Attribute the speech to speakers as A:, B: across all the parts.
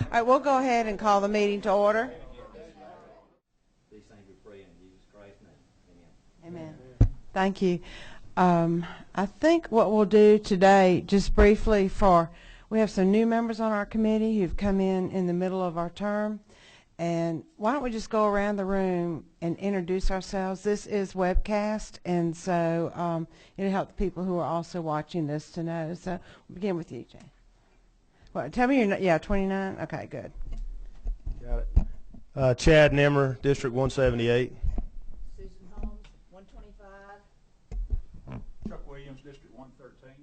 A: All right, we'll go ahead and call the meeting to order.
B: These things we pray in Jesus Christ's name.
A: Amen. Thank you. I think what we'll do today, just briefly, we have some new members on our committee who've come in the middle of our term. And why don't we just go around the room and introduce ourselves? This is webcast, and so it'll help the people who are also watching this to know. So we'll begin with you, Jay. Well, tell me you're 29? Okay, good.
C: Got it. Chad Nimmer, District 178.
D: Susan Holmes, 125.
E: Chuck Williams, District 113.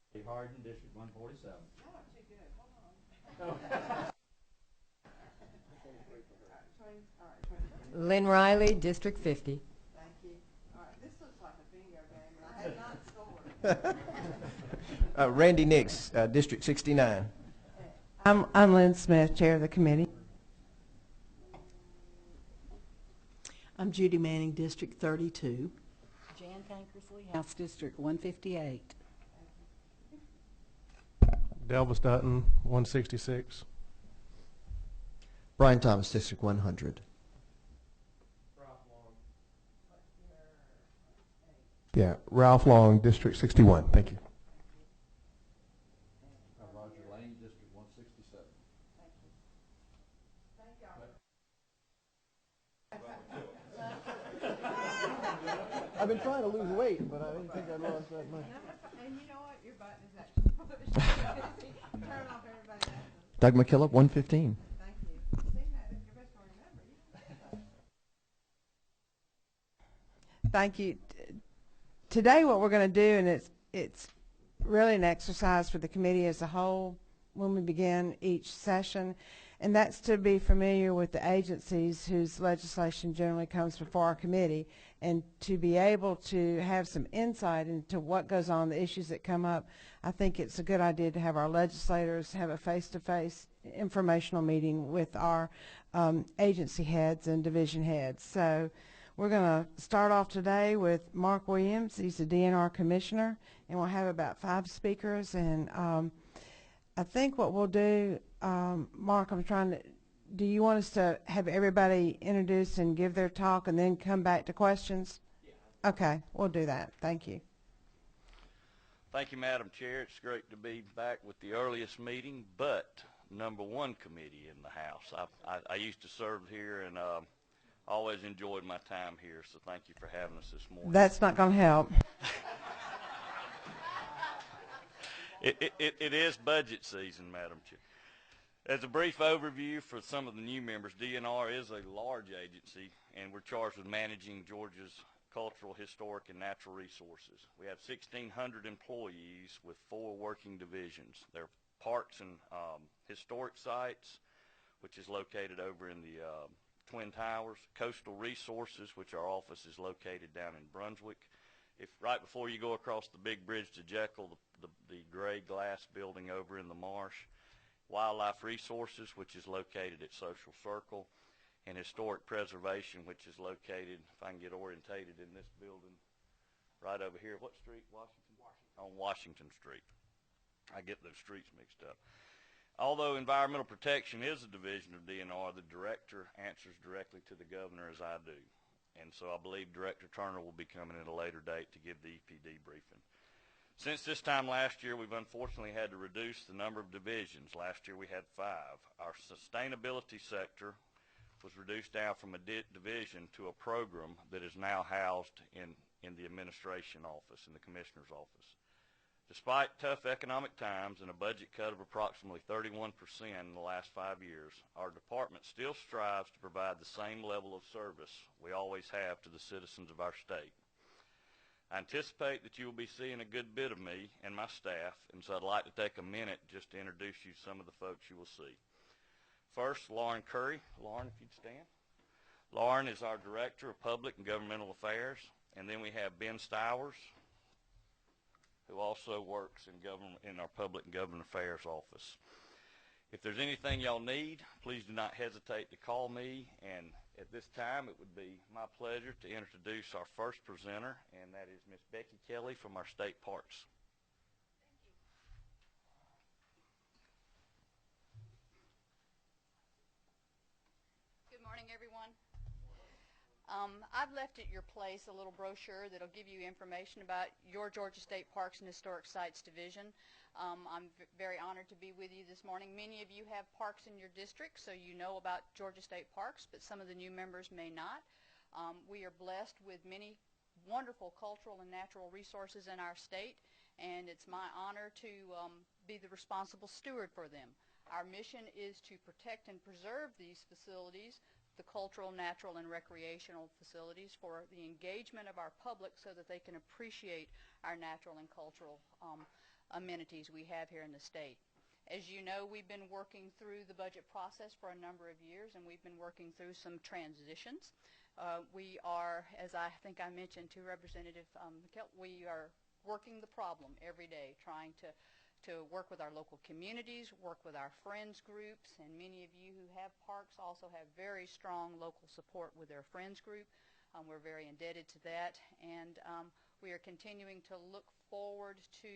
B: Steve Harden, District 147.
A: Y'all are too good. Hold on.
D: Lynn Riley, District 50.
A: Thank you. All right, this looks like a bingo game, and I have not scored.
F: Randy Nix, District 69.
A: I'm Lynn Smith, Chair of the committee.
G: I'm Judy Manning, District 32.
H: Jan Tankersley, House District 158.
C: Delbus Dutton, 166.
F: Brian Thomas, District 100.
I: Yeah, Ralph Long, District 61. Thank you.
B: Roger Lane, District 167.
F: I've been trying to lose weight, but I didn't think I'd lost that much.
A: And you know what? Your button is actually pushed. Turn off everybody else's.
F: Doug McKillop, 115.
A: Thank you. See, now, you're best to remember. Thank you. Today what we're going to do, and it's really an exercise for the committee as a whole when we begin each session, and that's to be familiar with the agencies whose legislation generally comes before our committee, and to be able to have some insight into what goes on, the issues that come up. I think it's a good idea to have our legislators have a face-to-face informational meeting with our agency heads and division heads. So we're going to start off today with Mark Williams. He's the DNR Commissioner, and we'll have about 5 speakers. And I think what we'll do, Mark, do you want us to have everybody introduce and give their talk and then come back to questions?
B: Yeah.
A: Okay, we'll do that. Thank you.
J: Thank you, Madam Chair. It's great to be back with the earliest meeting, but #1 committee in the House. I used to serve here, and always enjoyed my time here, so thank you for having us this morning.
A: That's not going to help.
J: It is budget season, Madam Chair. As a brief overview for some of the new members, DNR is a large agency, and we're charged with managing Georgia's cultural, historic, and natural resources. We have 1,600 employees with 4 working divisions. There are parks and historic sites, which is located over in the Twin Towers, coastal resources, which our office is located down in Brunswick. Right before you go across the big bridge to Jekyll, the gray glass building over in the marsh, wildlife resources, which is located at Social Circle, and historic preservation, which is located, if I can get orientated, in this building right over here. What street? Washington? On Washington Street. I get those streets mixed up. Although environmental protection is a division of DNR, the director answers directly to the governor, as I do. And so I believe Director Turner will be coming at a later date to give the EPD briefing. Since this time last year, we've unfortunately had to reduce the number of divisions. Last year we had 5. Our sustainability sector was reduced down from a division to a program that is now housed in the administration office, in the commissioner's office. Despite tough economic times and a budget cut of approximately 31% in the last 5 years, our department still strives to provide the same level of service we always have to the citizens of our state. I anticipate that you will be seeing a good bit of me and my staff, and so I'd like to take a minute just to introduce you to some of the folks you will see. First, Lauren Curry. Lauren, if you'd stand. Lauren is our Director of Public and Governmental Affairs. And then we have Ben Stowers, who also works in our Public and Government Affairs office. If there's anything y'all need, please do not hesitate to call me. And at this time, it would be my pleasure to introduce our first presenter, and that is Miss Becky Kelly from our State Parks. Thank you.
K: I've left at your place a little brochure that'll give you information about your Georgia State Parks and Historic Sites Division. I'm very honored to be with you this morning. Many of you have parks in your district, so you know about Georgia State Parks, but some of the new members may not. We are blessed with many wonderful cultural and natural resources in our state, and it's my honor to be the responsible steward for them. Our mission is to protect and preserve these facilities, the cultural, natural, and recreational facilities, for the engagement of our public so that they can appreciate our natural and cultural amenities we have here in the state. As you know, we've been working through the budget process for a number of years, and we've been working through some transitions. We are, as I think I mentioned to Representative McKell, we are working the problem every day, trying to work with our local communities, work with our friends groups, and many of you who have parks also have very strong local support with their friends group. We're very indebted to that, and we are continuing to look forward to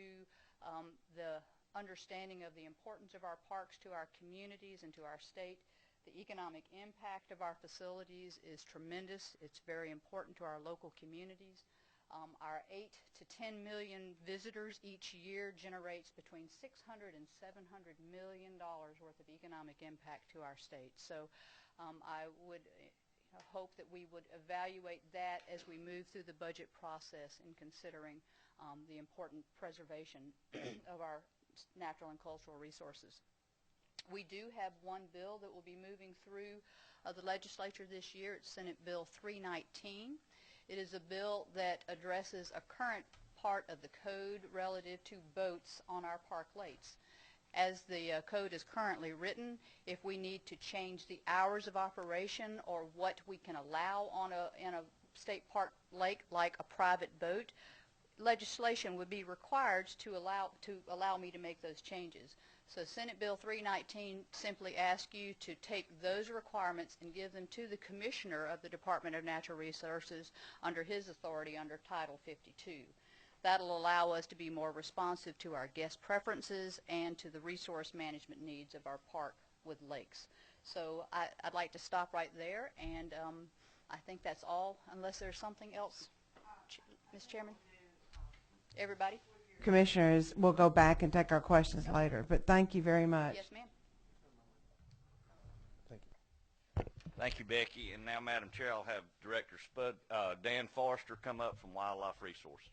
K: the understanding of the importance of our parks to our communities and to our state. The economic impact of our facilities is tremendous. It's very important to our local communities. Our 8 to 10 million visitors each year generates between $600 and $700 million worth of economic impact to our state. So I would hope that we would evaluate that as we move through the budget process in considering the important preservation of our natural and cultural resources. We do have one bill that will be moving through the legislature this year. It's Senate Bill 319. It is a bill that addresses a current part of the code relative to boats on our park lakes. As the code is currently written, if we need to change the hours of operation or what we can allow on in a state park lake like a private boat, legislation would be required to allow me to make those changes. So Senate Bill 319 simply asks you to take those requirements and give them to the Commissioner of the Department of Natural Resources under his authority under Title 52. That'll allow us to be more responsive to our guest preferences and to the resource management needs of our park with lakes. So I'd like to stop right there, and I think that's all, unless there's something else, Ms. Chairman. Everybody?
A: Commissioners, we'll go back and take our questions later, but thank you very much.
K: Yes, ma'am.
I: Thank you.
J: Thank you, Becky. And now, Madam Chair, I'll have Director Dan Forrester come up from Wildlife Resources.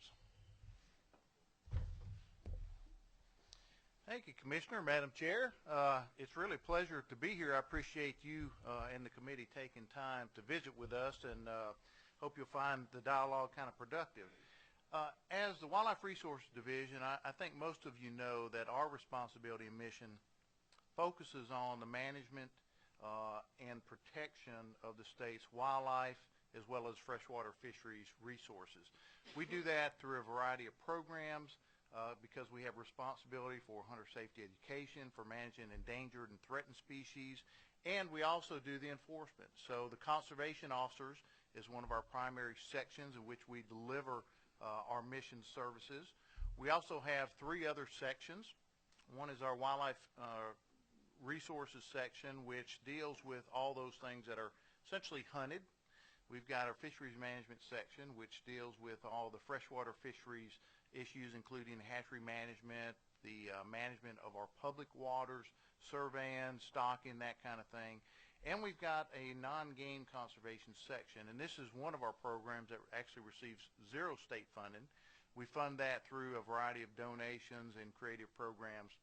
E: Thank you, Commissioner, Madam Chair. It's really a pleasure to be here. I appreciate you and the committee taking time to visit with us, and hope you'll find the dialogue kind of productive. As the Wildlife Resources Division, I think most of you know that our responsibility and mission focuses on the management and protection of the state's wildlife as well as freshwater fisheries resources. We do that through a variety of programs because we have responsibility for hunter safety education, for managing endangered and threatened species, and we also do the enforcement. So the conservation officers is one of our primary sections in which we deliver our mission services. We also have 3 other sections. One is our Wildlife Resources section, which deals with all those things that are essentially hunted. We've got our Fisheries Management section, which deals with all the freshwater fisheries issues, including hatchery management, the management of our public waters, surveying, stocking, that kind of thing. And we've got a non-game conservation section, and this is one of our programs that actually receives 0 state funding. We fund that through a variety of donations and creative programs,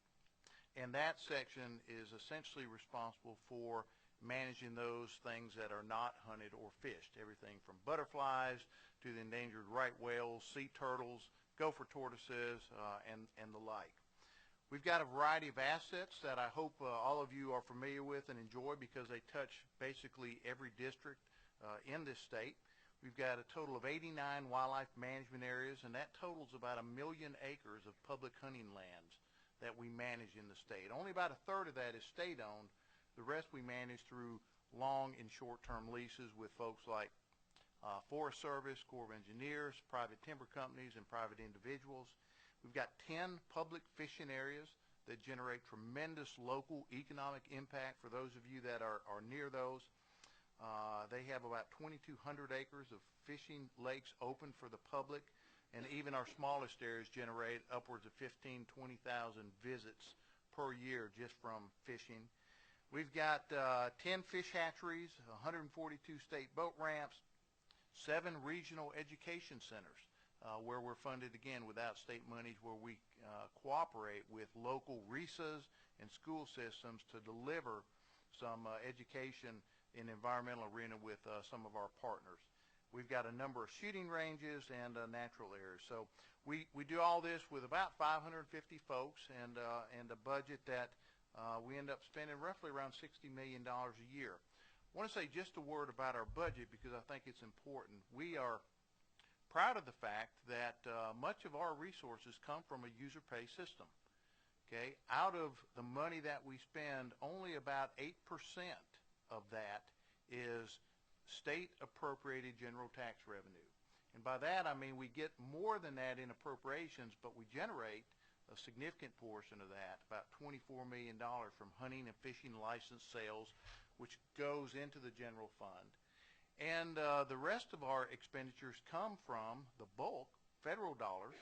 E: and that section is essentially responsible for managing those things that are not hunted or fished, everything from butterflies to the endangered right whales, sea turtles, gopher tortoises, and the like. We've got a variety of assets that I hope all of you are familiar with and enjoy because they touch basically every district in this state. We've got a total of 89 wildlife management areas, and that totals about 1 million acres of public hunting lands that we manage in the state. Only about 1/3 of that is state-owned. The rest we manage through long and short-term leases with folks like Forest Service, Corps of Engineers, private timber companies, and private individuals. We've got 10 public fishing areas that generate tremendous local economic impact for those of you that are near those. They have about 2,200 acres of fishing lakes open for the public, and even our smallest areas generate upwards of 15,000, 20,000 visits per year just from fishing. We've got 10 fish hatcheries, 142 state boat ramps, 7 regional education centers where we're funded, again, without state monies, where we cooperate with local RESAs and school systems to deliver some education in the environmental arena with some of our partners. We've got a number of shooting ranges and natural areas. So we do all this with about 550 folks and a budget that we end up spending roughly around $60 million a year. I want to say just a word about our budget because I think it's important. We are proud of the fact that much of our resources come from a user pay system. Okay, out of the money that we spend, only about 8% of that is state appropriated general tax revenue. And by that I mean we get more than that in appropriations, but we generate a significant portion of that, about $24 million from hunting and fishing license sales, which goes into the general fund. And the rest of our expenditures come from the bulk federal dollars,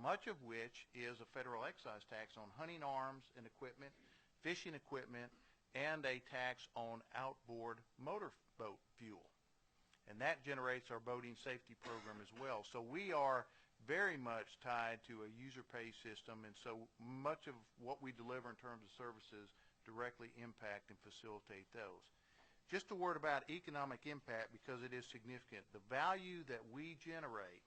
E: much of which is a federal excise tax on hunting arms and equipment, fishing equipment, and a tax on outboard motorboat fuel. And that generates our boating safety program as well. So we are very much tied to a user pay system, and so much of what we deliver in terms of services directly impact and facilitate those. Just a word about economic impact because it is significant. The value that we generate,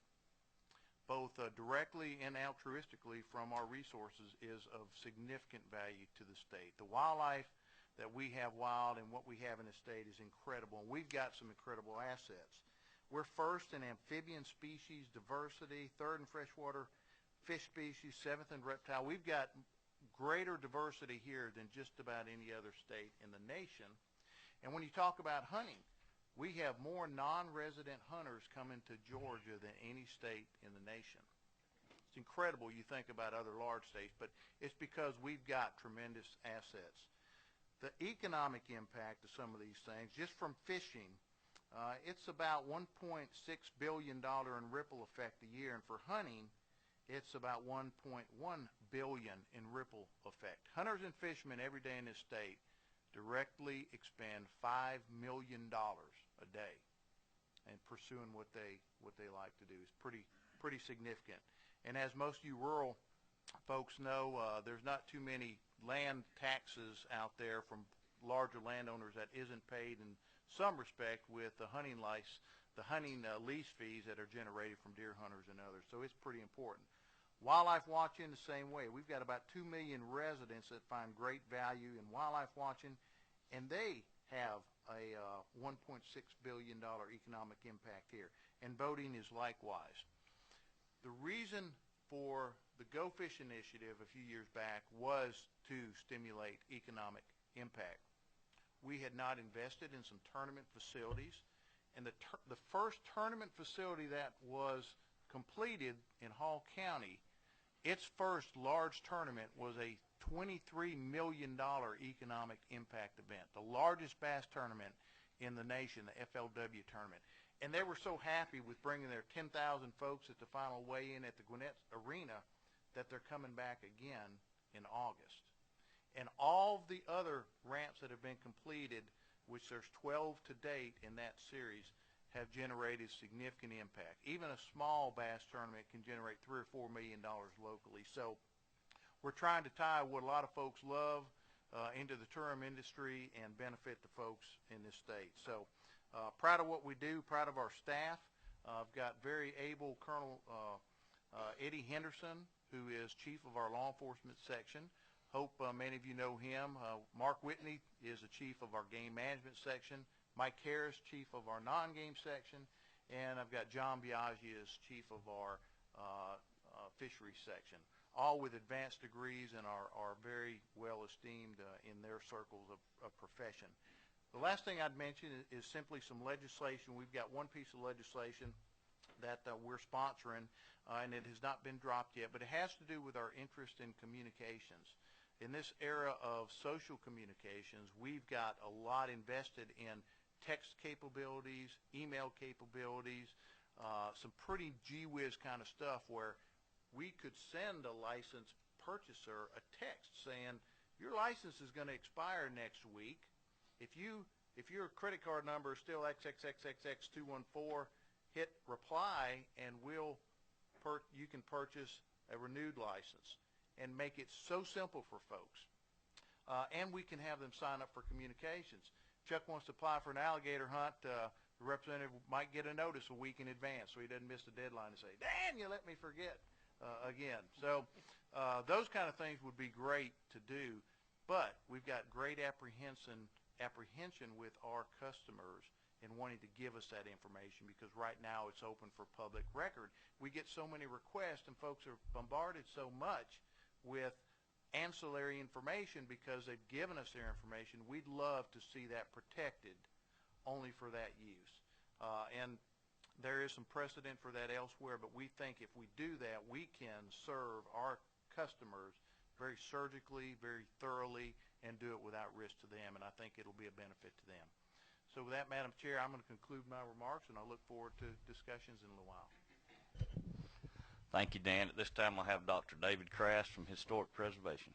E: both directly and altruistically from our resources, is of significant value to the state. The wildlife that we have wild and what we have in the state is incredible, and we've got some incredible assets. We're first in amphibian species diversity, third in freshwater fish species, seventh in reptile. We've got greater diversity here than just about any other state in the nation. And when you talk about hunting, we have more non-resident hunters coming to Georgia than any state in the nation. It's incredible. You think about other large states, but it's because we've got tremendous assets. The economic impact of some of these things, just from fishing, it's about $1.6 billion in ripple effect a year, and for hunting, it's about $1.1 billion in ripple effect. Hunters and fishermen every day in this state directly expend $5 million a day and pursuing what they like to do. Is pretty significant. And as most of you rural folks know, there's not too many land taxes out there from larger landowners that isn't paid in some respect with the hunting lease fees that are generated from deer hunters and others. So it's pretty important. Wildlife watching the same way. We've got about 2 million residents that find great value in wildlife watching, and they have a $1.6 billion economic impact here. And boating is likewise. The reason for the Go Fish initiative a few years back was to stimulate economic impact. We had not invested in some tournament facilities, and the first tournament facility that was completed in Hall County, its first large tournament was a $23 million economic impact event, the largest bass tournament in the nation, the FLW tournament. And they were so happy with bringing their 10,000 folks at the final weigh-in at the Gwinnett Arena that they're coming back again in August. And all the other ramps that have been completed, which there's 12 to date in that series, have generated significant impact. Even a small bass tournament can generate $3 or $4 million locally. So we're trying to tie what a lot of folks love into the tourism industry and benefit the folks in this state. So proud of what we do, proud of our staff. I've got very able Colonel Eddie Henderson, who is chief of our law enforcement section. Hope many of you know him. Mark Whitney is the chief of our game management section. Mike Harris, chief of our non-game section. And I've got John Biaggi as chief of our fisheries section, all with advanced degrees and are very well esteemed in their circles of profession. The last thing I'd mention is simply some legislation. We've got one piece of legislation that we're sponsoring, and it has not been dropped yet, but it has to do with our interest in communications. In this era of social communications, we've got a lot invested in text capabilities, email capabilities, some pretty gee-whiz kind of stuff where we could send a licensed purchaser a text saying, your license is going to expire next week. If your credit card number is still XXXXX214, hit reply and you can purchase a renewed license, and make it so simple for folks. And we can have them sign up for communications. Chuck wants to apply for an alligator hunt. The representative might get a notice a week in advance so he doesn't miss the deadline and say, Dan, you let me forget again. So those kind of things would be great to do, but we've got great apprehension with our customers in wanting to give us that information, because right now it's open for public record. We get so many requests, and folks are bombarded so much with ancillary information because they've given us their information. We'd love to see that protected only for that use. And there is some precedent for that elsewhere, but we think if we do that, we can serve our customers very surgically, very thoroughly, and do it without risk to them, and I think it'll be a benefit to them. So with that, Madam Chair, I'm going to conclude my remarks, and I look forward to discussions in a little while.
J: Thank you, Dan. At this time, I'll have Dr. David Crass from Historic Preservation.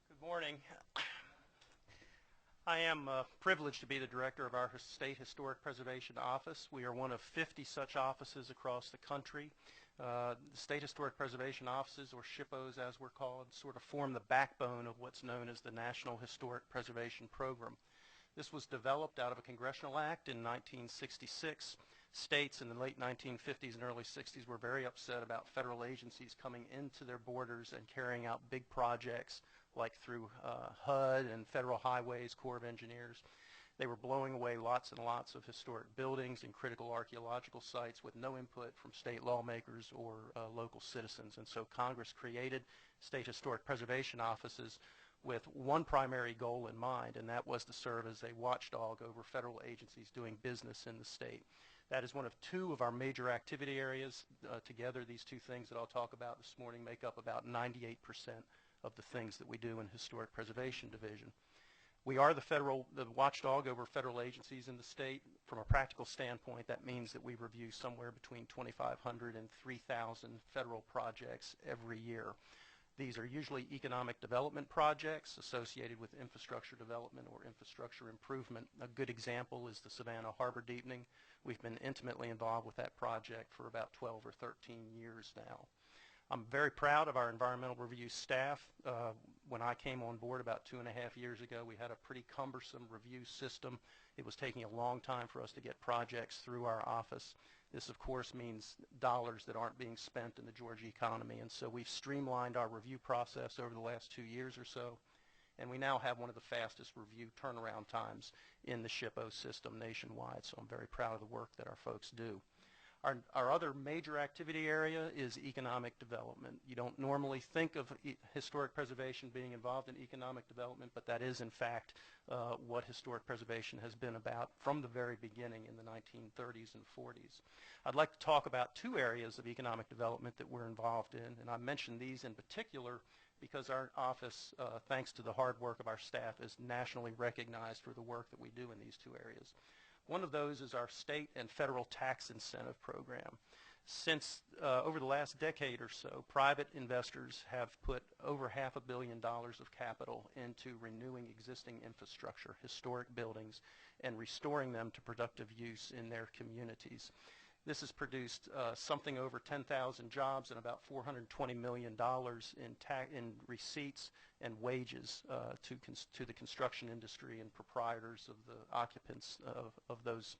L: Good morning. I am privileged to be the director of our State Historic Preservation Office. We are one of 50 such offices across the country. The State Historic Preservation Offices, or SHPOs as we're called, sort of form the backbone of what's known as the National Historic Preservation Program. This was developed out of a congressional act in 1966. States in the late 1950s and early 60s were very upset about federal agencies coming into their borders and carrying out big projects like through HUD and Federal Highways, Corps of Engineers. They were blowing away lots and lots of historic buildings and critical archaeological sites with no input from state lawmakers or local citizens. And so Congress created state historic preservation offices with one primary goal in mind, and that was to serve as a watchdog over federal agencies doing business in the state. That is one of two of our major activity areas. Together, these two things that I'll talk about this morning make up about 98% of the things that we do in Historic Preservation Division. We are the watchdog over federal agencies in the state. From a practical standpoint, that means that we review somewhere between 2,500 and 3,000 federal projects every year. These are usually economic development projects associated with infrastructure development or infrastructure improvement. A good example is the Savannah Harbor Deepening. We've been intimately involved with that project for about 12 or 13 years now. I'm very proud of our environmental review staff. When I came on board about 2.5 years ago, we had a pretty cumbersome review system. It was taking a long time for us to get projects through our office. This, of course, means dollars that aren't being spent in the Georgia economy, and so we've streamlined our review process over the last 2 years or so, and we now have one of the fastest review turnaround times in the SHPO system nationwide, so I'm very proud of the work that our folks do. Our other major activity area is economic development. You don't normally think of historic preservation being involved in economic development, but that is in fact what historic preservation has been about from the very beginning in the 1930s and 40s. I'd like to talk about two areas of economic development that we're involved in, and I mention these in particular because our office, thanks to the hard work of our staff, is nationally recognized for the work that we do in these two areas. One of those is our state and federal tax incentive program. Since over the last decade or so, private investors have put over $500 million of capital into renewing existing infrastructure, historic buildings, and restoring them to productive use in their communities. This has produced something over 10,000 jobs and about $420 million in receipts and wages to the construction industry and proprietors of the occupants of those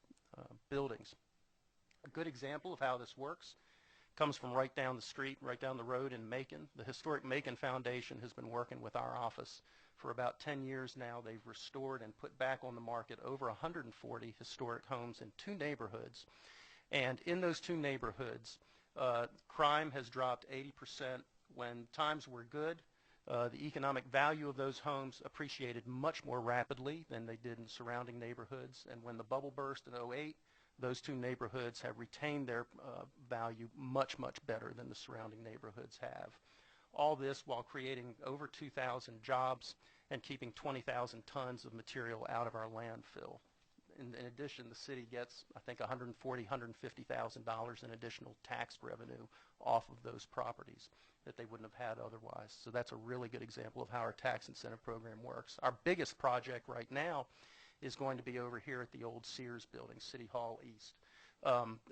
L: buildings. A good example of how this works comes from right down the street, right down the road in Macon. The Historic Macon Foundation has been working with our office for about 10 years now. They've restored and put back on the market over 140 historic homes in 2 neighborhoods. And in those 2 neighborhoods, crime has dropped 80%. When times were good, the economic value of those homes appreciated much more rapidly than they did in surrounding neighborhoods. And when the bubble burst in 2008, those 2 neighborhoods have retained their value much, much better than the surrounding neighborhoods have. All this while creating over 2,000 jobs and keeping 20,000 tons of material out of our landfill. In addition, the city gets, I think, $140,000, $150,000 in additional tax revenue off of those properties that they wouldn't have had otherwise. So that's a really good example of how our tax incentive program works. Our biggest project right now is going to be over here at the old Sears building, City Hall East.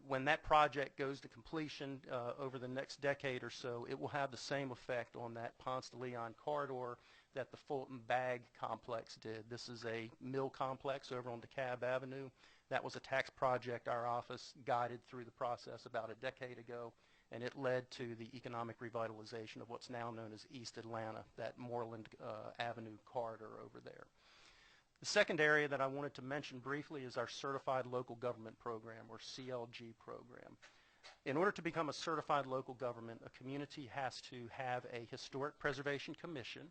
L: When that project goes to completion over the next decade or so, it will have the same effect on that Ponce de Leon corridor that the Fulton Bag complex did. This is a mill complex over on DeKalb Avenue. That was a tax project our office guided through the process about a decade ago, and it led to the economic revitalization of what's now known as East Atlanta, that Moreland Avenue corridor over there. The second area that I wanted to mention briefly is our Certified Local Government Program, or CLG program. In order to become a certified local government, a community has to have a Historic Preservation Commission,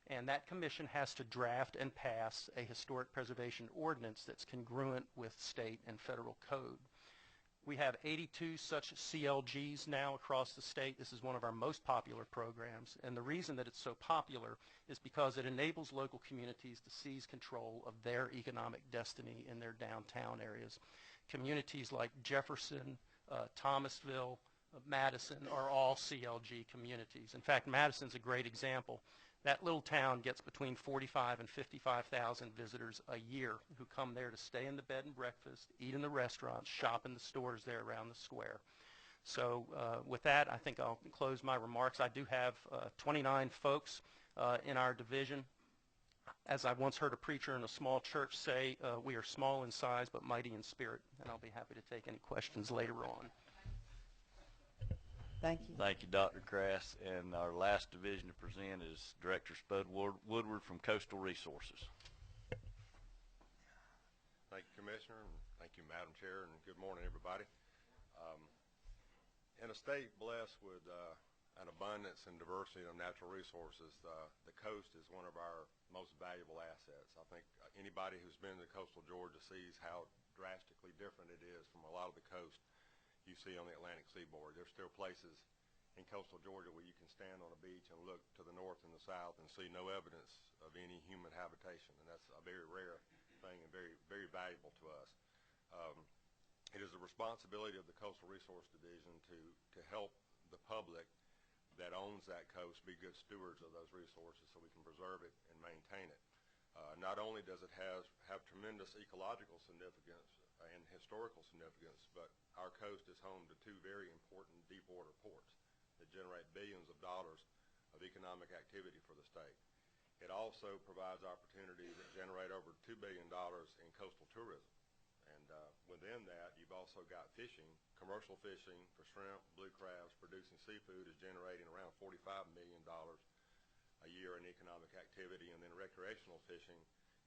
L: and that commission has to draft and pass a historic preservation ordinance that's congruent with state and federal code. We have 82 such CLGs now across the state. This is one of our most popular programs, and the reason that it's so popular is because it enables local communities to seize control of their economic destiny in their downtown areas. Communities like Jefferson, Thomasville, Madison are all CLG communities. In fact, Madison's a great example. That little town gets between 45 and 55,000 visitors a year who come there to stay in the bed and breakfast, eat in the restaurants, shop in the stores there around the square. So with that, I think I'll close my remarks. I do have 29 folks in our division. As I once heard a preacher in a small church say, we are small in size but mighty in spirit, and I'll be happy to take any questions later on.
A: Thank you.
J: Thank you, Dr. Crass. And our last division to present is Director Spud Woodward from Coastal Resources.
M: Thank you, Commissioner, and thank you, Madam Chair, and good morning, everybody. In a state blessed with an abundance and diversity of natural resources, the coast is one of our most valuable assets. I think anybody who's been to coastal Georgia sees how drastically different it is from a lot of the coast you see on the Atlantic seaboard. There's still places in coastal Georgia where you can stand on a beach and look to the north and the south and see no evidence of any human habitation, and that's a very rare thing and very, very valuable to us. It is the responsibility of the Coastal Resource Division to help the public that owns that coast be good stewards of those resources so we can preserve it and maintain it. Not only does it have tremendous ecological significance and historical significance, but our coast is home to two very important deep water ports that generate billions of dollars of economic activity for the state. It also provides opportunities that generate over $2 billion in coastal tourism. And within that, you've also got fishing. Commercial fishing for shrimp, blue crabs, producing seafood is generating around $45 million a year in economic activity, and then recreational fishing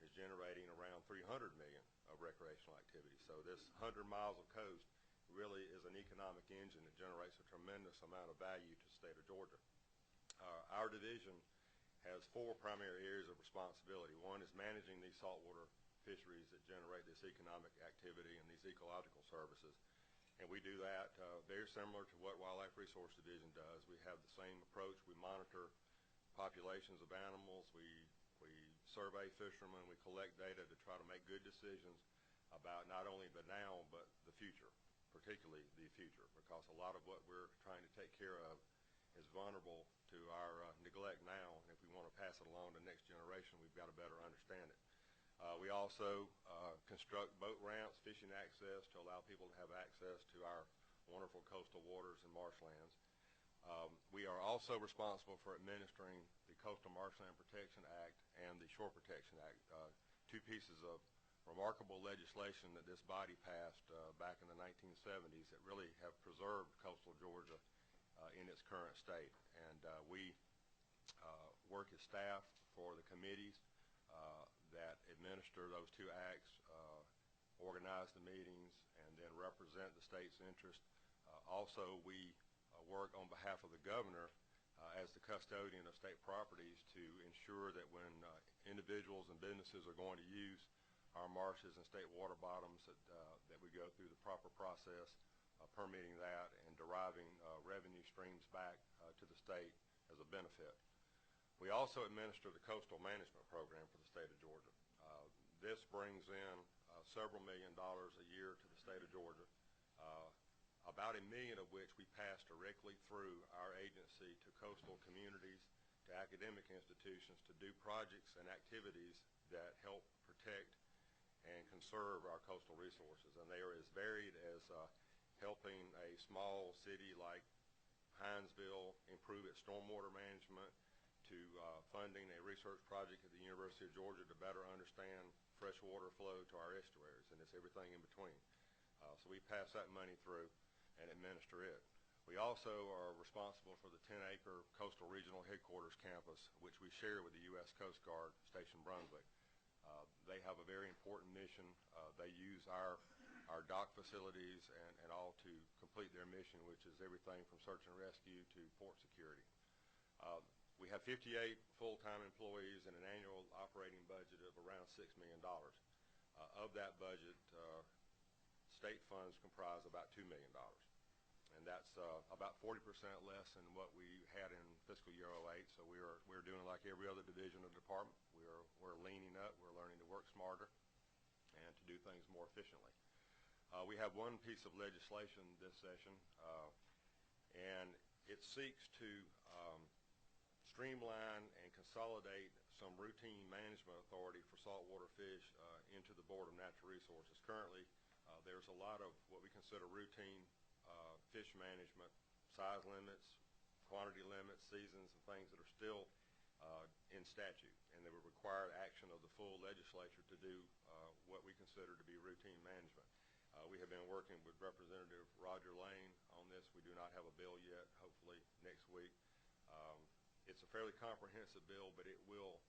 M: is generating around $300 million of recreational activity. So this 100 miles of coast really is an economic engine that generates a tremendous amount of value to the state of Georgia. Our division has four primary areas of responsibility. One is managing these saltwater fisheries that generate this economic activity and these ecological services. And we do that very similar to what Wildlife Resource Division does. We have the same approach. We monitor populations of animals. We survey fishermen. We collect data to try to make good decisions about not only the now but the future, particularly the future, because a lot of what we're trying to take care of is vulnerable to our neglect now, and if we want to pass it along to the next generation, we've got to better understand it. We also construct boat ramps, fishing access to allow people to have access to our wonderful coastal waters and marshlands. We are also responsible for administering the Coastal Marshland Protection Act and the Shore Protection Act, two pieces of remarkable legislation that this body passed back in the 1970s that really have preserved coastal Georgia in its current state. And we work as staff for the committees that administer those two acts, organize the meetings, and then represent the state's interest. Also, we work on behalf of the governor as the custodian of state properties to ensure that when individuals and businesses are going to use our marshes and state water bottoms that we go through the proper process, permitting that and deriving revenue streams back to the state as a benefit. We also administer the Coastal Management Program for the state of Georgia. This brings in several $1 million a year to the state of Georgia, about $1 million of which we pass directly through our agency to coastal communities, to academic institutions, to do projects and activities that help protect and conserve our coastal resources. And they are as varied as helping a small city like Hinesville improve its stormwater management, to funding a research project at the University of Georgia to better understand freshwater flow to our estuaries, and it's everything in between. So we pass that money through and administer it. We also are responsible for the 10-acre Coastal Regional Headquarters campus, which we share with the U.S. Coast Guard, Station Brunswick. They have a very important mission. They use our dock facilities and all to complete their mission, which is everything from search and rescue to port security. We have 58 full-time employees and an annual operating budget of around $6 million. Of that budget, state funds comprise about $2 million. And that's about 40% less than what we had in fiscal year 08. So we're doing like every other division of the department. We're leaning up. We're learning to work smarter and to do things more efficiently. We have one piece of legislation this session, and it seeks to streamline and consolidate some routine management authority for saltwater fish into the Board of Natural Resources. Currently, there's a lot of what we consider routine fish management, size limits, quantity limits, seasons, and things that are still in statute, and they would require action of the full legislature to do what we consider to be routine management. We have been working with Representative Roger Lane on this. We do not have a bill yet, hopefully next week. It's a fairly comprehensive bill, but it will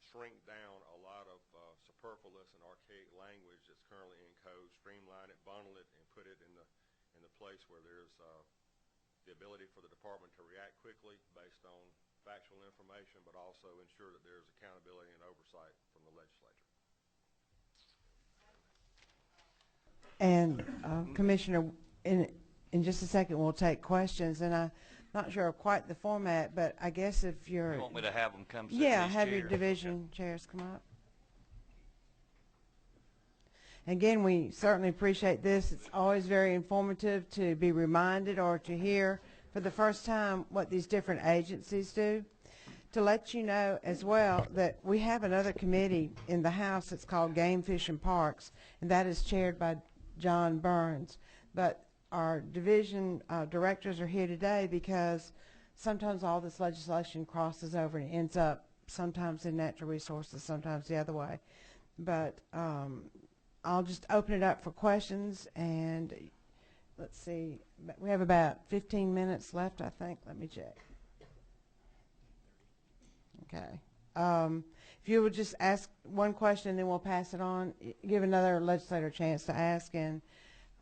M: shrink down a lot of superfluous and archaic language that's currently in code, streamline it, bundle it, and put it in the place where there's the ability for the department to react quickly based on factual information, but also ensure that there's accountability and oversight from the legislature.
A: And Commissioner, in just a second we'll take questions, and I'm not sure of quite the format, but I guess if you're...
J: You want me to have them come sit
A: Yeah,
J: in these
A: have your
J: chairs?
A: division chairs come up. Again, we certainly appreciate this. It's always very informative to be reminded or to hear for the first time what these different agencies do. To let you know as well that we have another committee in the House that's called Game Fish and Parks, and that is chaired by John Burns. But our division directors are here today because sometimes all this legislation crosses over and ends up sometimes in natural resources, sometimes the other way. But I'll just open it up for questions, and let's see, we have about 15 minutes left, I think. Let me check. Okay. If you would just ask one question and then we'll pass it on, give another legislator a chance to ask, and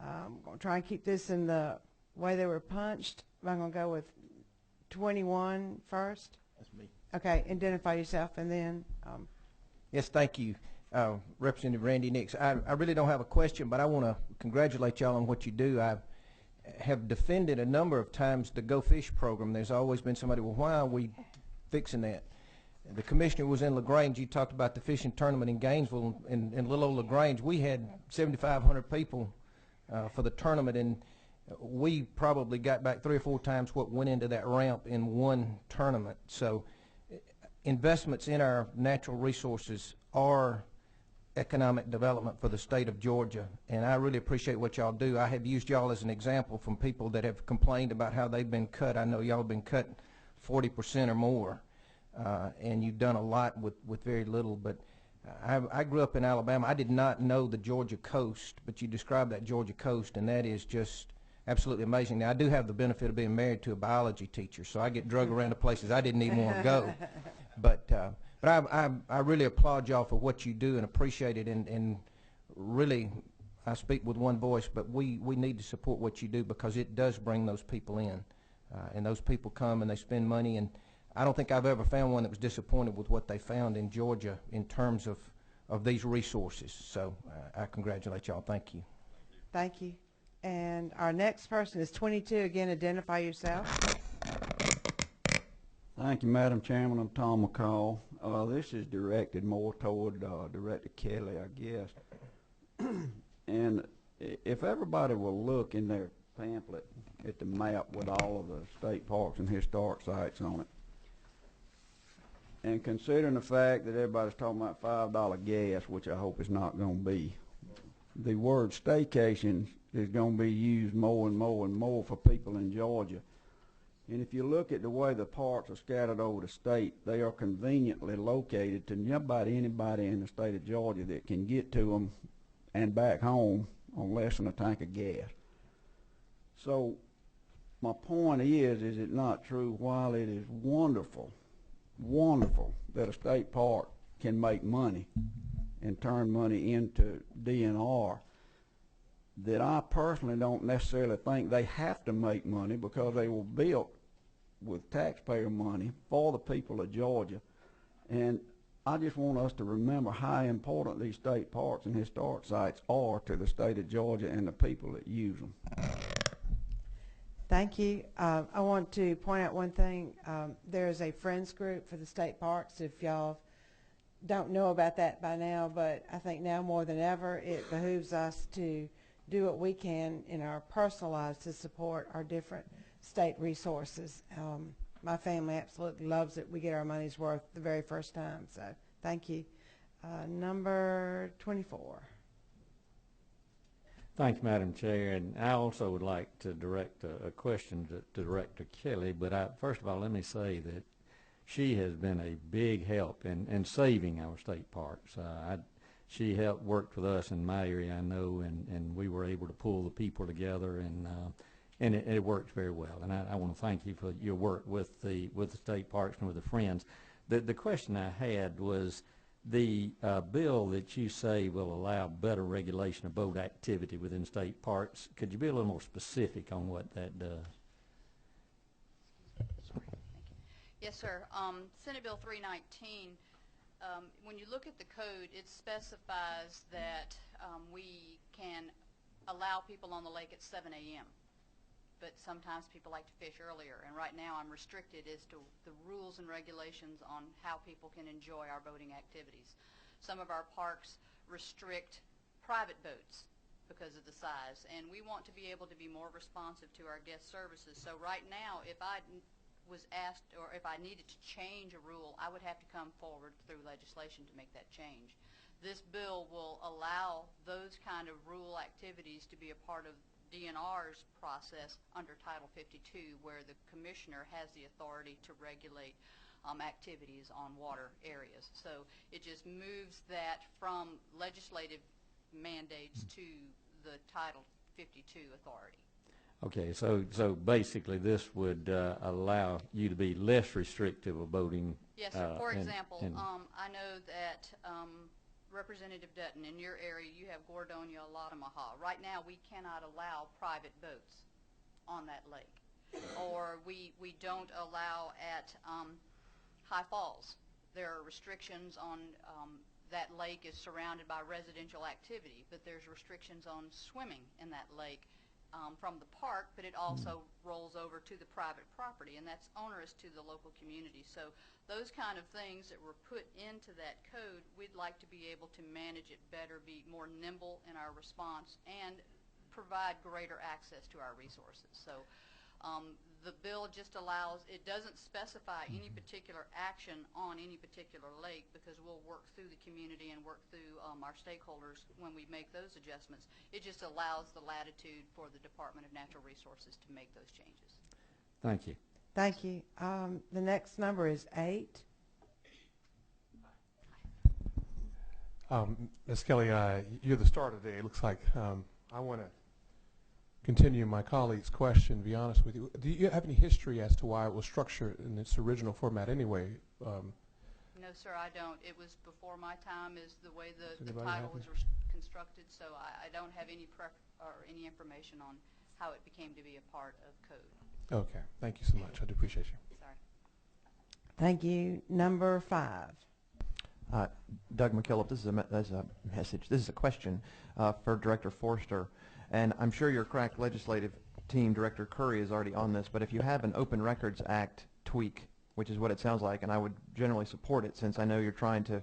A: I'm going to try and keep this in the way they were punched. I'm going to go with 21 first.
F: That's me.
A: Okay, identify yourself and then.
F: Yes, thank you, Representative Randy Nix. I really don't have a question, but I want to congratulate y'all on what you do. I have defended a number of times the Go Fish program. There's always been somebody, well, why are we fixing that? The commissioner was in LaGrange. You talked about the fishing tournament in Gainesville. In little old LaGrange, we had 7,500 people for the tournament, and we probably got back 3 or 4 times what went into that ramp in one tournament. So investments in our natural resources are economic development for the state of Georgia, and I really appreciate what y'all do. I have used y'all as an example from people that have complained about how they've been cut. I know y'all have been cut 40% or more. And you've done a lot with very little. But I grew up in Alabama. I did not know the Georgia coast, but you described that Georgia coast, and that is just absolutely amazing. Now, I do have the benefit of being married to a biology teacher, so I get drug around to places I didn't even want to go. But I really applaud y'all for what you do and appreciate it, and really I speak with one voice, but we need to support what you do because it does bring those people in, and those people come and they spend money, and I don't think I've ever found one that was disappointed with what they found in Georgia in terms of these resources. So I congratulate y'all. Thank you.
A: Thank you. And our next person is 22. Again, identify yourself.
N: Thank you, Madam Chairman. I'm Tom McCall. This is directed more toward Director Kelly, I guess. And if everybody will look in their pamphlet at the map with all of the state parks and historic sites on it, and considering the fact that everybody's talking about $5 gas, which I hope is not going to be, the word staycation is going to be used more and more and more for people in Georgia. And if you look at the way the parks are scattered over the state, they are conveniently located to anybody in the state of Georgia that can get to them and back home on less than a tank of gas. So my point is it not true, while it is wonderful that a state park can make money and turn money into DNR, that I personally don't necessarily think they have to make money, because they were built with taxpayer money for the people of Georgia. And I just want us to remember how important these state parks and historic sites are to the state of Georgia and the people that use them.
A: Thank you. I want to point out one thing. There's a Friends group for the state parks. If y'all don't know about that by now, but I think now more than ever it behooves us to do what we can in our personal lives to support our different state resources. My family absolutely loves it. We get our money's worth the very first time. So thank you. Number 24.
O: Thank you, Madam Chair. And I also would like to direct a question to Director Kelly. But first of all, let me say that she has been a big help in saving our state parks. She helped work with us in my area, I know, and we were able to pull the people together, and it works very well. And I want to thank you for your work with the state parks and with the Friends. The question I had was the bill that you say will allow better regulation of boat activity within state parks. Could you be a little more specific on what that does?
K: Yes, sir. Senate Bill 319, when you look at the code, it specifies that we can allow people on the lake at 7 a.m., but sometimes people like to fish earlier, and right now I'm restricted as to the rules and regulations on how people can enjoy our boating activities. Some of our parks restrict private boats because of the size, and we want to be able to be more responsive to our guest services. So right now, if I was asked, or if I needed to change a rule, I would have to come forward through legislation to make that change. This bill will allow those kind of rule activities to be a part of DNR's process under Title 52, where the commissioner has the authority to regulate activities on water areas. So it just moves that from legislative mandates to the Title 52 authority.
O: Okay, so basically this would allow you to be less restrictive of boating.
K: Yes, sir. For example, I know that Representative Dutton, in your area you have Gordonia, Lottamaha. Right now we cannot allow private boats on that lake. Or we don't allow at High Falls. There are restrictions on that lake is surrounded by residential activity, but there's restrictions on swimming in that lake from the park, but it also rolls over to the private property, and that's onerous to the local community. So those kind of things that were put into that code, we'd like to be able to manage it better, be more nimble in our response, and provide greater access to our resources. So the bill just allows, it doesn't specify any particular action on any particular lake, because we'll work through the community and work through our stakeholders when we make those adjustments. It just allows the latitude for the Department of Natural Resources to make those changes.
O: Thank you.
A: Thank you. The next number is 8.
I: Ms. Kelly, you're the star today. It looks like I want to continue my colleague's question, to be honest with you. Do you have any history as to why it was structured in its original format anyway?
K: No, sir, I don't. It was before my time, is the way the title was constructed, so I don't have any any information on how it became to be a part of code.
I: Okay, thank you so much. I do appreciate you.
K: Sorry.
A: Thank you. Number 5.
P: Doug McKillop, this is a message. This is a question for Director Forster. And I'm sure your crack legislative team, Director Curry, is already on this, but if you have an Open Records Act tweak which is what it sounds like, and I would generally support it since I know you're trying to.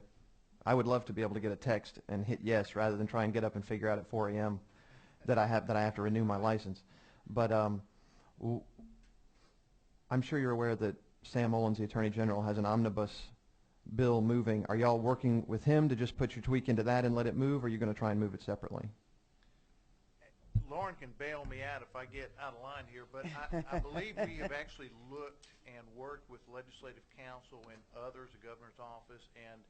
P: I would love to be able to get a text and hit yes rather than try and get up and figure out at 4 a.m. that I have to renew my license. But I'm sure you're aware that Sam Olens, the Attorney General, has an omnibus bill moving. Are y'all working with him to just put your tweak into that and let it move, or are you going to try and move it separately?
E: Lauren can bail me out if I get out of line here, but I believe we have actually looked and worked with Legislative Counsel and others, the Governor's Office, and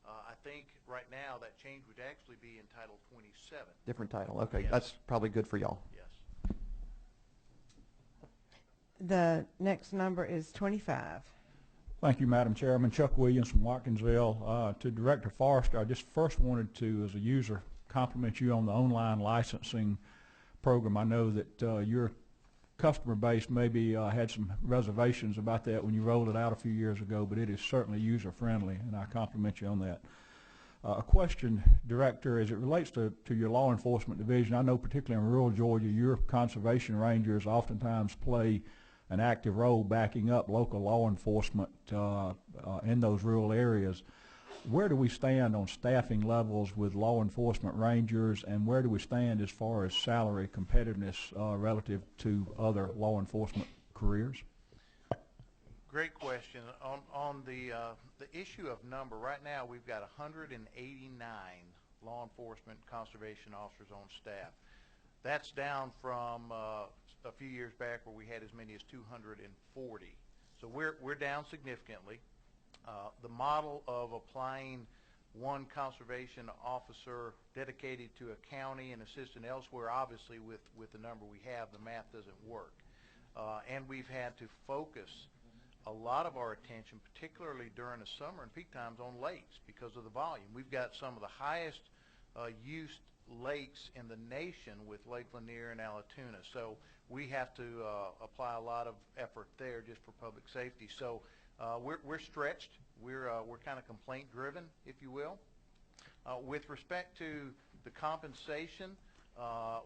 E: I think right now that change would actually be in Title 27.
P: Different title. Okay,
E: Yes.
P: That's probably good for y'all.
E: Yes.
A: The next number is 25.
Q: Thank you, Madam Chairman. Chuck Williams from Watkinsville. To Director Forrester, I just first wanted to, as a user, compliment you on the online licensing program. I know that your customer base maybe had some reservations about that when you rolled it out a few years ago, but it is certainly user-friendly, and I compliment you on that. A question, Director, as it relates to your law enforcement division. I know particularly in rural Georgia, your conservation rangers oftentimes play an active role backing up local law enforcement in those rural areas. Where do we stand on staffing levels with law enforcement rangers, and where do we stand as far as salary competitiveness relative to other law enforcement careers?
E: Great question. On the issue of number, right now we've got 189 law enforcement conservation officers on staff. That's down from a few years back where we had as many as 240. So we're down significantly. The model of applying one conservation officer dedicated to a county and assistant elsewhere, obviously with the number we have, the math doesn't work. And we've had to focus a lot of our attention, particularly during the summer and peak times, on lakes because of the volume. We've got some of the highest used lakes in the nation with Lake Lanier and Allatoona. So we have to apply a lot of effort there just for public safety. So we're stretched. We're kind of complaint driven, if you will. With respect to the compensation,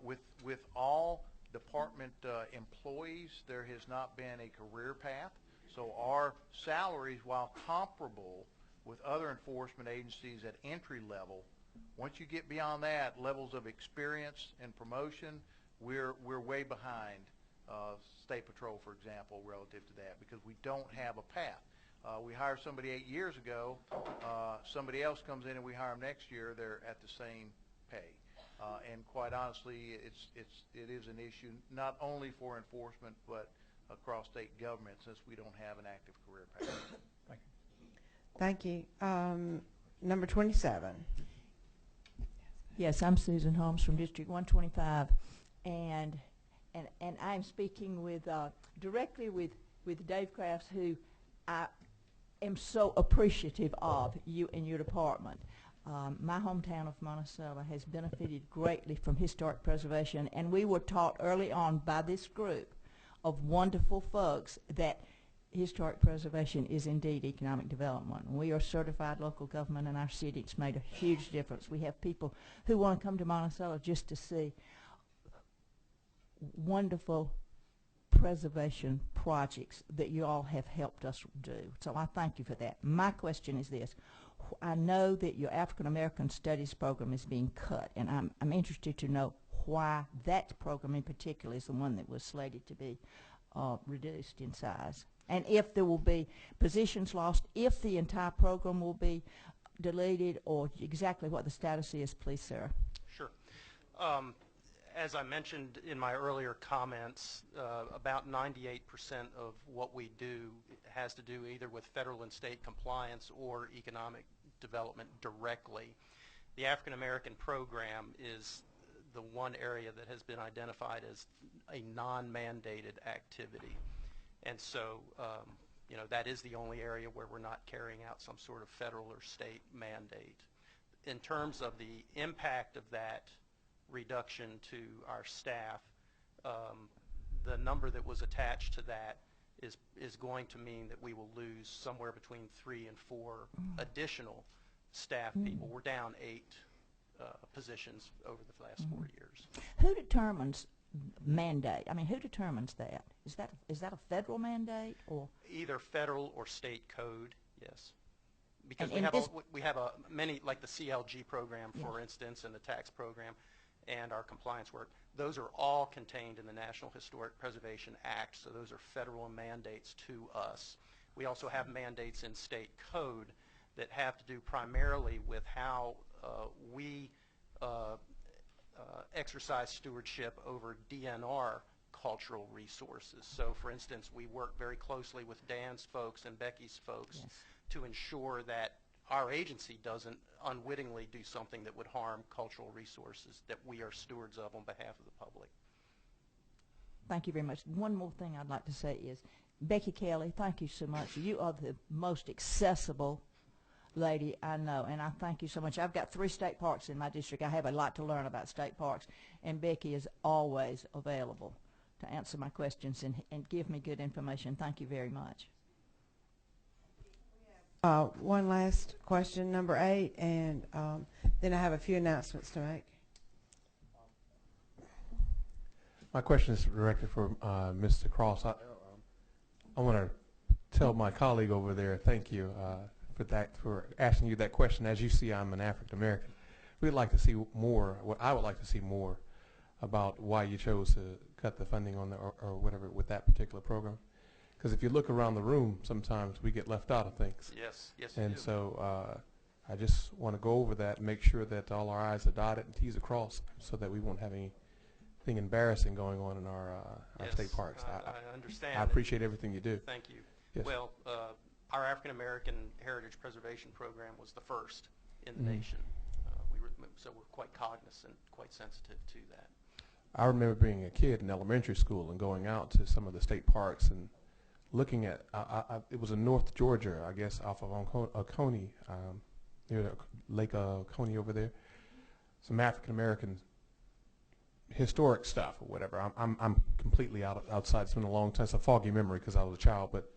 E: with all department employees, there has not been a career path. So our salaries, while comparable with other enforcement agencies at entry level, once you get beyond that, levels of experience and promotion, we're way behind State Patrol, for example, relative to that, because we don't have a path. We hire somebody 8 years ago, somebody else comes in and we hire them next year, they're at the same pay. And quite honestly, it is an issue not only for enforcement but across state government, since we don't have an active career path.
A: Thank you. Number 27.
D: Yes, I'm Susan Holmes from District 125, and I'm speaking with directly with Dave Crafts, who I am so appreciative of you and your department. My hometown of Monticello has benefited greatly from historic preservation, and we were taught early on by this group of wonderful folks that historic preservation is indeed economic development. We are certified local government in our city. It's made a huge difference. We have people who want to come to Monticello just to see wonderful preservation projects that you all have helped us do. So I thank you for that. My question is this. I know that your African American Studies program is being cut, and I'm interested to know why that program in particular is the one that was slated to be reduced in size, and if there will be positions lost, if the entire program will be deleted, or exactly what the status is, please, Sarah.
L: Sure. As I mentioned in my earlier comments, about 98% of what we do has to do either with federal and state compliance or economic development directly. The African American program is the one area that has been identified as a non-mandated activity. And so, you know, that is the only area where we're not carrying out some sort of federal or state mandate. In terms of the impact of that reduction to our staff, the number that was attached to that is going to mean that we will lose somewhere between 3 and 4 additional staff people. We're down 8 positions over the last 4 years.
D: Who determines mandate? I mean, who determines that? Is that a federal mandate or?
L: Either federal or state code, yes. Because
D: And
L: we have many, like the CLG program, for
D: Yeah.
L: instance, and the tax program, and our compliance work. Those are all contained in the National Historic Preservation Act, so those are federal mandates to us. We also have mandates in state code that have to do primarily with how we exercise stewardship over DNR cultural resources. So, for instance, we work very closely with Dan's folks and Becky's folks
D: Yes.
L: to ensure that our agency doesn't unwittingly do something that would harm cultural resources that we are stewards of on behalf of the public.
D: Thank you very much. One more thing I'd like to say is, Becky Kelly, thank you so much. You are the most accessible lady I know, and I thank you so much. I've got 3 state parks in my district. I have a lot to learn about state parks, and Becky is always available to answer my questions and give me good information. Thank you very much.
A: One last question, number 8, and then I have a few announcements to make.
I: My question is directed for Mr. Cross. I want to tell my colleague over there, thank you for asking you that question. As you see, I'm an African American. We'd like to see more. What I would like to see more about why you chose to cut the funding on or whatever with that particular program. Because if you look around the room, sometimes we get left out of things.
L: Yes, yes,
I: And
L: you do.
I: so I just want to go over that and make sure that all our I's are dotted and T's are crossed, so that we won't have anything embarrassing going on in our
L: Yes,
I: state parks.
L: I understand.
I: I appreciate everything you do.
L: Thank you.
I: Yes.
L: Well, our African American Heritage Preservation Program was the first in the nation. So we're quite cognizant, quite sensitive to that.
I: I remember being a kid in elementary school and going out to some of the state parks and looking at, it was in North Georgia, I guess, off of Oconee, near Lake Oconee over there. Some African American historic stuff or whatever. I'm completely outside. It's been a long time. It's a foggy memory because I was a child. But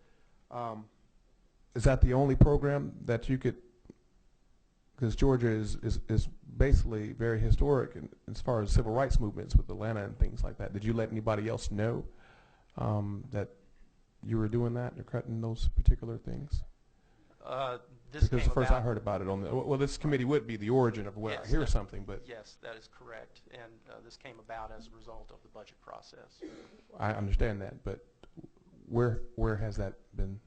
I: is that the only program that you could? Because Georgia is basically very historic as far as civil rights movements with Atlanta and things like that. Did you let anybody else know that you were doing that or cutting those particular things? Because first I heard about it on the, well, this committee would be the origin of where
L: Yes,
I: I hear something, but
L: yes, that is correct, and this came about as a result of the budget process.
I: I understand that, but where has that been?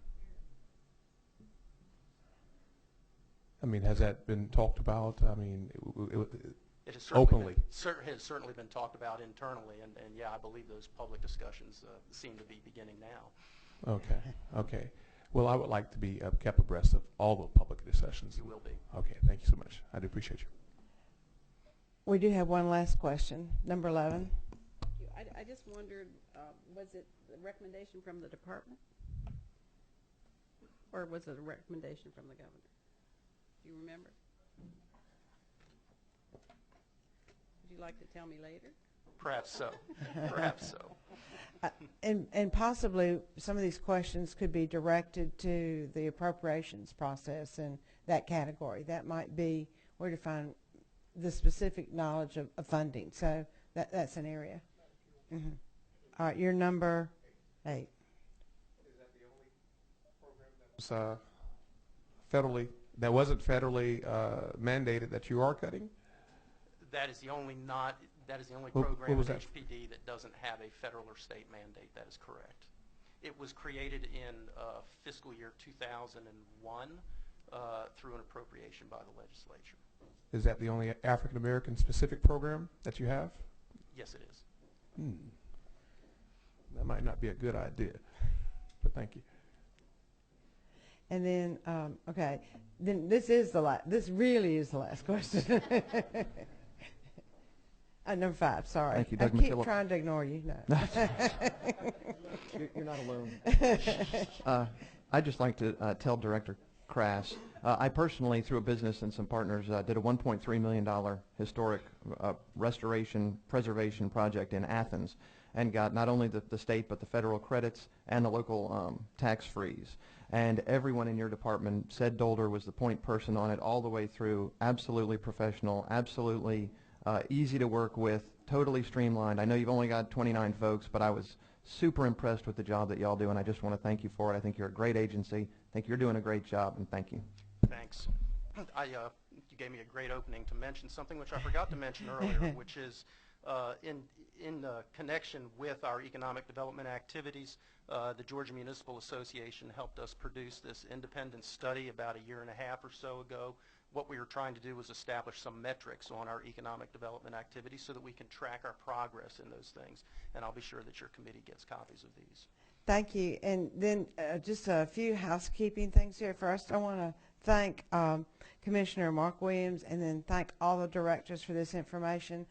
I: I mean, has that been talked about? I mean,
L: It has
I: openly.
L: has certainly been talked about internally, and yeah, I believe those public discussions seem to be beginning now.
I: Okay, okay. Well, I would like to be kept abreast of all the public discussions.
L: You will be.
I: Okay, thank you so much. I do appreciate you.
A: We do have one last question, number 11.
H: I just wondered, was it a recommendation from the department? Or was it a recommendation from the governor? Do you remember? Would you like to tell me later?
L: Perhaps so. Perhaps so.
A: And possibly some of these questions could be directed to the appropriations process in that category. That might be where to find the specific knowledge of funding. So that's an area. Mm-hmm. All right, you're number 8.
I: Is that the only program that was that wasn't federally mandated that you are cutting?
L: That is the only
I: What
L: program
I: was
L: in
I: that?
L: HPD that doesn't have a federal or state mandate. That is correct. It was created in fiscal year 2001 through an appropriation by the legislature.
I: Is that the only African American specific program that you have?
L: Yes, it is.
I: That might not be a good idea, but thank you.
A: And then, okay, then this really is the last question. Number 5, sorry.
P: Thank you,
A: I
P: Doug
A: keep
P: McKillop.
A: trying to ignore you. No.
P: You're not alone. I'd just like to tell Director Crass, I personally, through a business and some partners, did a $1.3 million historic restoration preservation project in Athens and got not only the state but the federal credits and the local tax freeze. And everyone in your department said Dolder was the point person on it all the way through, absolutely professional, absolutely easy to work with, totally streamlined. I know you've only got 29 folks, but I was super impressed with the job that y'all do, and I just want to thank you for it. I think you're a great agency. I think you're doing a great job, and thank you.
L: Thanks. You gave me a great opening to mention something which I forgot to mention earlier, which is in connection with our economic development activities, the Georgia Municipal Association helped us produce this independent study about a year and a half or so ago. What we were trying to do was establish some metrics on our economic development activities so that we can track our progress in those things, and I'll be sure that your committee gets copies of these.
A: Thank you. And then just a few housekeeping things here. First, I want to thank Commissioner Mark Williams and then thank all the directors for this information.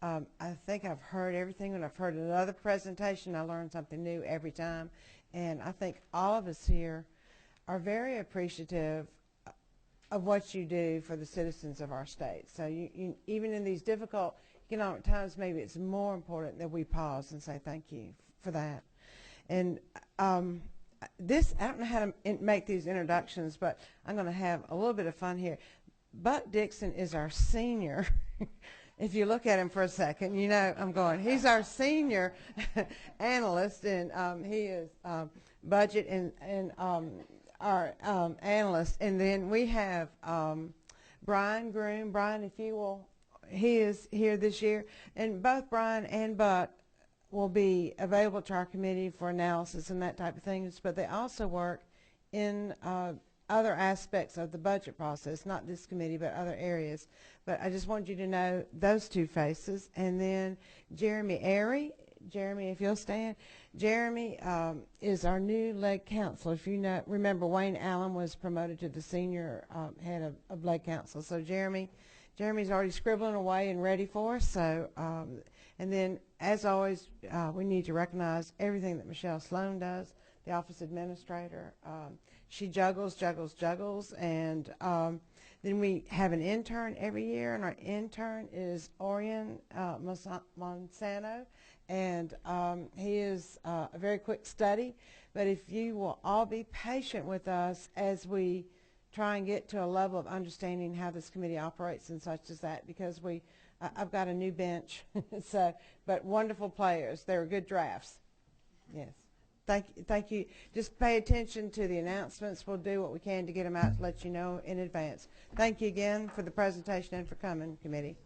A: I think I've heard everything. When I've heard another presentation, I learn something new every time. And I think all of us here are very appreciative of what you do for the citizens of our state. So even in these difficult economic times, maybe it's more important that we pause and say thank you for that. And I don't know how to make these introductions, but I'm going to have a little bit of fun here. Buck Dixon is our senior. If you look at him for a second, you know I'm going. He's our senior analyst, and he is budget and our analyst. And then we have Brian Groom. Brian, if you will, he is here this year. And both Brian and Buck will be available to our committee for analysis and that type of things, but they also work in other aspects of the budget process, not this committee, but other areas. But I just wanted you to know those two faces. And then Jeremy Airy. Jeremy, if you'll stand. Jeremy is our new leg counselor. If you remember, Wayne Allen was promoted to the senior head of leg council. So Jeremy's already scribbling away and ready for us. So, and then, as always, we need to recognize everything that Michelle Sloan does, the office administrator. She juggles, and then we have an intern every year, and our intern is Orion Monsanto, and he is a very quick study. But if you will all be patient with us as we try and get to a level of understanding how this committee operates and such as that, because I've got a new bench, but wonderful players. They were good drafts. Yes. Thank you. Just pay attention to the announcements. We'll do what we can to get them out to let you know in advance. Thank you again for the presentation and for coming, committee.